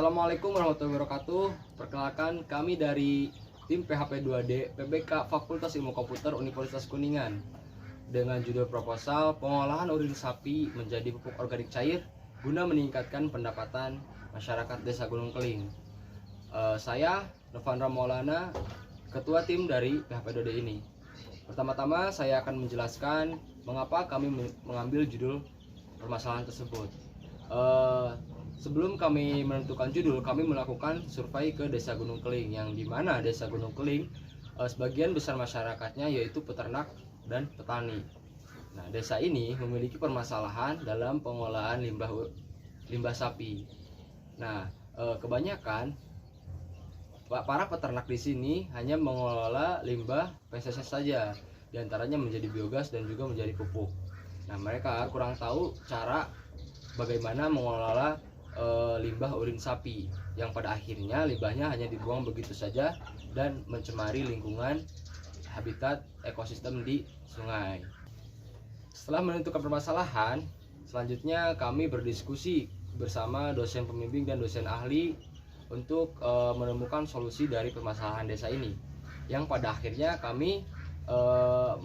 Assalamualaikum warahmatullahi wabarakatuh. Perkenalkan, kami dari tim PHP2D PBK Fakultas Ilmu Komputer Universitas Kuningan dengan judul proposal pengolahan urin sapi menjadi pupuk organik cair guna meningkatkan pendapatan masyarakat Desa Gunung Keling. Saya Novandra Maulana, ketua tim dari PHP2D ini. Pertama-tama saya akan menjelaskan mengapa kami mengambil judul permasalahan tersebut. Sebelum kami menentukan judul, kami melakukan survei ke Desa Gunung Keling, yang dimana Desa Gunung Keling sebagian besar masyarakatnya yaitu peternak dan petani. Nah, desa ini memiliki permasalahan dalam pengolahan limbah sapi. Nah, kebanyakan para peternak di sini hanya mengelola limbah PSS saja, diantaranya menjadi biogas dan juga menjadi pupuk. Nah, mereka kurang tahu cara bagaimana mengelola limbah urin sapi, yang pada akhirnya limbahnya hanya dibuang begitu saja dan mencemari lingkungan habitat ekosistem di sungai. Setelah menentukan permasalahan, selanjutnya kami berdiskusi bersama dosen pembimbing dan dosen ahli untuk menemukan solusi dari permasalahan desa ini, yang pada akhirnya kami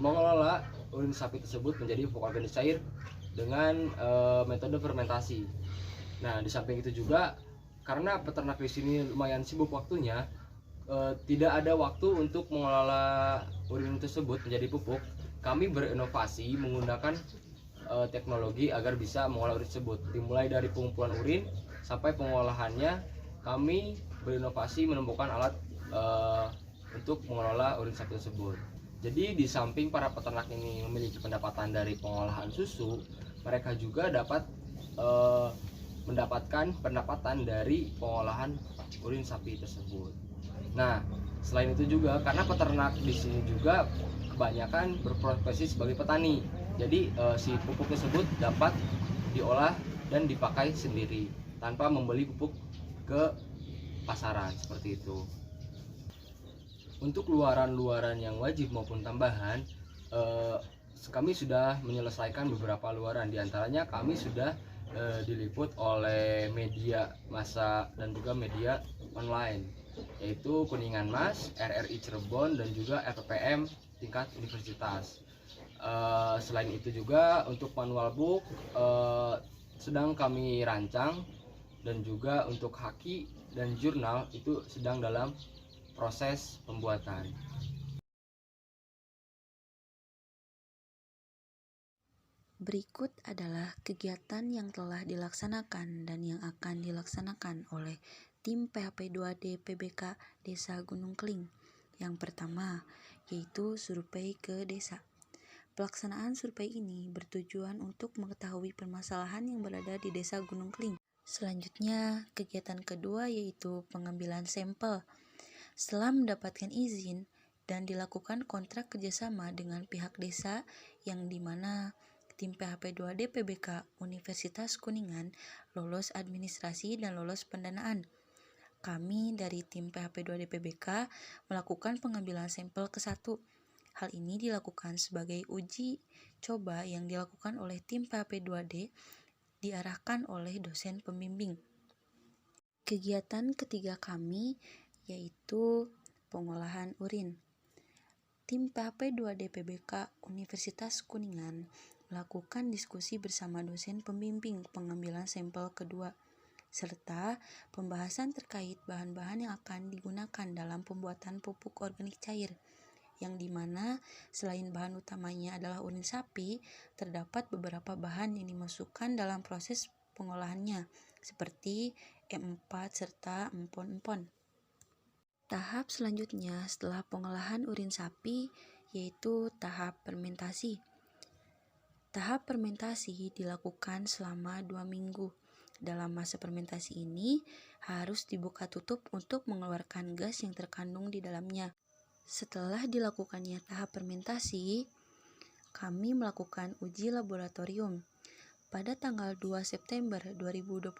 mengelola urin sapi tersebut menjadi pupuk organik cair dengan metode fermentasi. Nah, di samping itu juga karena peternak di sini lumayan sibuk waktunya, tidak ada waktu untuk mengelola urin tersebut menjadi pupuk. Kami berinovasi menggunakan teknologi agar bisa mengolah urin tersebut. Dimulai dari pengumpulan urin sampai pengolahannya, kami berinovasi menemukan alat untuk mengelola urin sapi tersebut. Jadi di samping para peternak ini memiliki pendapatan dari pengolahan susu, mereka juga dapat mendapatkan pendapatan dari pengolahan urin sapi tersebut. Nah, selain itu juga karena peternak di sini juga kebanyakan berprofesi sebagai petani, jadi si pupuk tersebut dapat diolah dan dipakai sendiri tanpa membeli pupuk ke pasaran seperti itu. Untuk luaran-luaran yang wajib maupun tambahan, kami sudah menyelesaikan beberapa luaran. Diantaranya kami sudah diliput oleh media massa dan juga media online, yaitu Kuningan Mas, RRI Cirebon, dan juga RPPM tingkat universitas. Selain itu juga untuk manual book sedang kami rancang, dan juga untuk haki dan jurnal itu sedang dalam proses pembuatan. Berikut adalah kegiatan yang telah dilaksanakan dan yang akan dilaksanakan oleh tim PHP2D PBK Desa Gunung Keling. Yang pertama, yaitu survei ke desa. Pelaksanaan survei ini bertujuan untuk mengetahui permasalahan yang berada di Desa Gunung Keling. Selanjutnya, kegiatan kedua yaitu pengambilan sampel. Setelah mendapatkan izin dan dilakukan kontrak kerjasama dengan pihak desa, yang dimana tim PHP2D PBK Universitas Kuningan lolos administrasi dan lolos pendanaan. Kami dari tim PHP2D PBK melakukan pengambilan sampel ke-1. Hal ini dilakukan sebagai uji coba yang dilakukan oleh tim PHP2D diarahkan oleh dosen pembimbing. Kegiatan ketiga kami yaitu pengolahan urin. Tim PHP2D PBK Universitas Kuningan melakukan diskusi bersama dosen pembimbing pengambilan sampel kedua, serta pembahasan terkait bahan-bahan yang akan digunakan dalam pembuatan pupuk organik cair, yang dimana selain bahan utamanya adalah urin sapi, terdapat beberapa bahan yang dimasukkan dalam proses pengolahannya, seperti E4 serta empon-empon. Tahap selanjutnya setelah pengolahan urin sapi yaitu tahap fermentasi. Tahap fermentasi dilakukan selama 2 minggu. Dalam masa fermentasi ini harus dibuka tutup untuk mengeluarkan gas yang terkandung di dalamnya. Setelah dilakukannya tahap fermentasi, kami melakukan uji laboratorium. Pada tanggal 2 September 2021,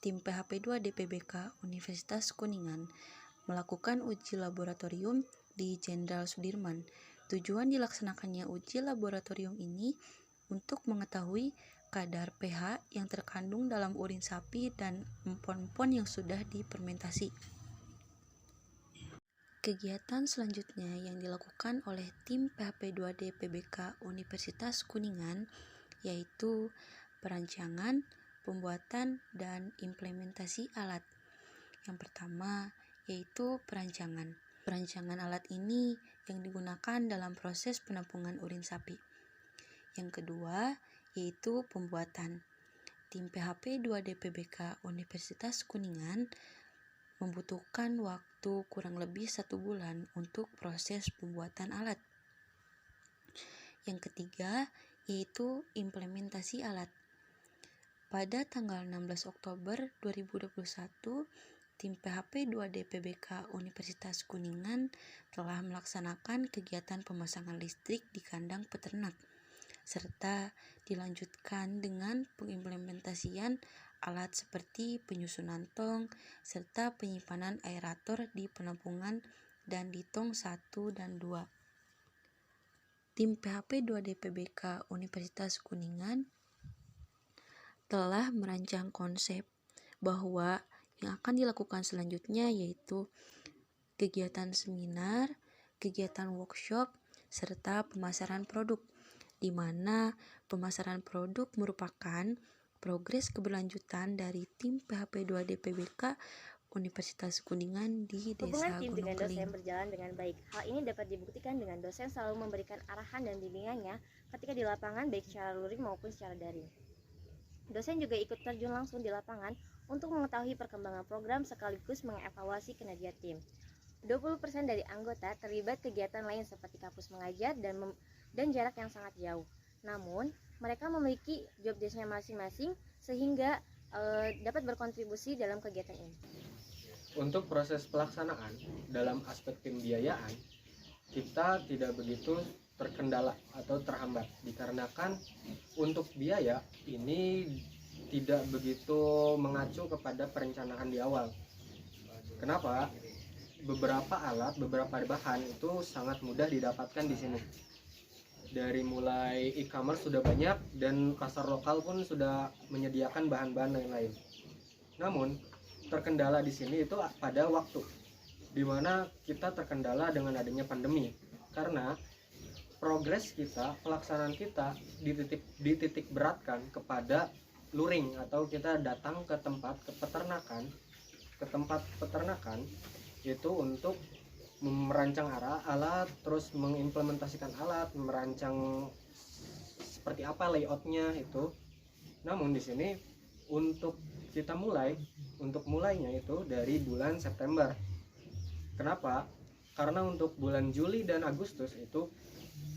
tim PHP2D PBK Universitas Kuningan melakukan uji laboratorium di Jenderal Sudirman. Tujuan dilaksanakannya uji laboratorium ini untuk mengetahui kadar pH yang terkandung dalam urin sapi dan empon-empon yang sudah difermentasi. Kegiatan selanjutnya yang dilakukan oleh tim PHP2D PBK Universitas Kuningan yaitu perancangan, pembuatan, dan implementasi alat. Yang pertama yaitu perancangan. Perancangan alat ini yang digunakan dalam proses penampungan urin sapi. Yang kedua yaitu pembuatan. Tim PHP2D PBK Universitas Kuningan membutuhkan waktu kurang lebih 1 bulan untuk proses pembuatan alat. Yang ketiga yaitu implementasi alat. Pada tanggal 16 Oktober 2021, tim PHP2D PBK Universitas Kuningan telah melaksanakan kegiatan pemasangan listrik di kandang peternak, serta dilanjutkan dengan pengimplementasian alat seperti penyusunan tong, serta penyimpanan aerator di penampungan dan di tong 1 dan 2. Tim PHP2D PBK Universitas Kuningan telah merancang konsep bahwa yang akan dilakukan selanjutnya yaitu kegiatan seminar, kegiatan workshop, serta pemasaran produk, di mana pemasaran produk merupakan progres keberlanjutan dari tim PHP2D PBK Universitas Kuningan di Desa Hubungan tim dengan Gunung dosen Keling. berjalan dengan baik. Hal ini dapat dibuktikan dengan dosen selalu memberikan arahan dan bimbingannya ketika di lapangan baik secara luring maupun secara daring. Dosen juga ikut terjun langsung di lapangan untuk mengetahui perkembangan program sekaligus mengevaluasi kinerja tim. 20% dari anggota terlibat kegiatan lain seperti kampus mengajar dan jarak yang sangat jauh. Namun, mereka memiliki job desk-nya masing-masing sehingga dapat berkontribusi dalam kegiatan ini. Untuk proses pelaksanaan dalam aspek pembiayaan, kita tidak begitu terkendala atau terhambat dikarenakan untuk biaya ini tidak begitu mengacu kepada perencanaan di awal. Kenapa? Beberapa alat, beberapa bahan itu sangat mudah didapatkan di sini. Dari mulai e-commerce sudah banyak dan pasar lokal pun sudah menyediakan bahan-bahan lain-lain. Namun terkendala di sini itu pada waktu, di mana kita terkendala dengan adanya pandemi, karena progres kita, pelaksanaan kita dititik beratkan kepada luring atau kita datang ke tempat peternakan itu untuk merancang alat, terus mengimplementasikan alat, merancang seperti apa layoutnya itu. Namun di sini untuk mulainya itu dari bulan September. Kenapa? Karena untuk bulan Juli dan Agustus itu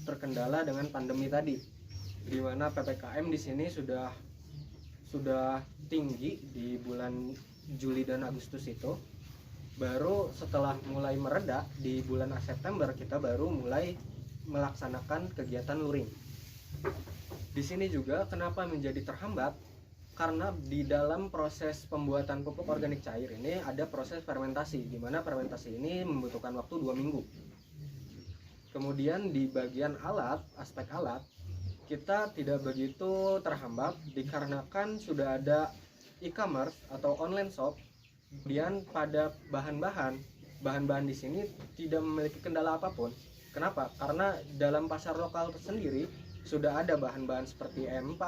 terkendala dengan pandemi tadi, di mana PPKM di sini sudah tinggi di bulan Juli dan Agustus itu. Baru setelah mulai mereda di bulan September kita baru mulai melaksanakan kegiatan luring. Di sini juga kenapa menjadi terhambat? Karena di dalam proses pembuatan pupuk organik cair ini ada proses fermentasi, di mana fermentasi ini membutuhkan waktu 2 minggu. Kemudian di bagian alat, aspek alat, kita tidak begitu terhambat dikarenakan sudah ada e-commerce atau online shop. Kemudian pada bahan-bahan di sini tidak memiliki kendala apapun. Kenapa? Karena dalam pasar lokal sendiri sudah ada bahan-bahan seperti E4,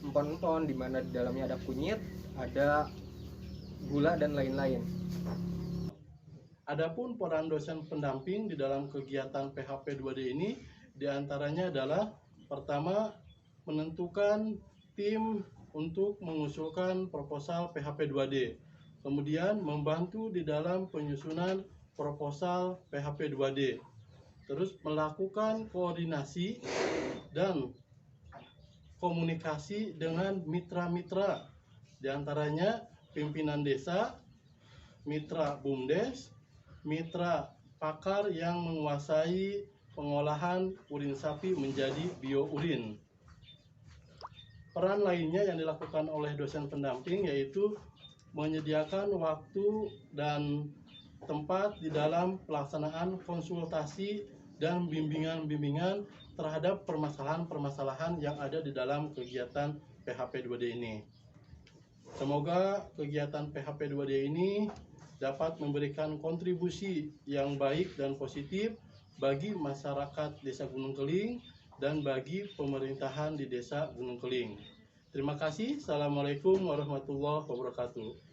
empon-empon, di mana di dalamnya ada kunyit, ada gula dan lain-lain. Adapun peran dosen pendamping di dalam kegiatan PHP2D ini diantaranya adalah pertama, menentukan tim untuk mengusulkan proposal PHP2D, kemudian membantu di dalam penyusunan proposal PHP2D, terus melakukan koordinasi dan komunikasi dengan mitra-mitra, diantaranya pimpinan desa, mitra BUMDes, mitra pakar yang menguasai pengolahan urin sapi menjadi biourin. Peran lainnya yang dilakukan oleh dosen pendamping yaitu menyediakan waktu dan tempat di dalam pelaksanaan konsultasi dan bimbingan-bimbingan terhadap permasalahan-permasalahan yang ada di dalam kegiatan PHP 2D ini. Semoga kegiatan PHP 2D ini dapat memberikan kontribusi yang baik dan positif bagi masyarakat Desa Gunung Keling dan bagi pemerintahan di Desa Gunung Keling. Terima kasih. Assalamualaikum warahmatullahi wabarakatuh.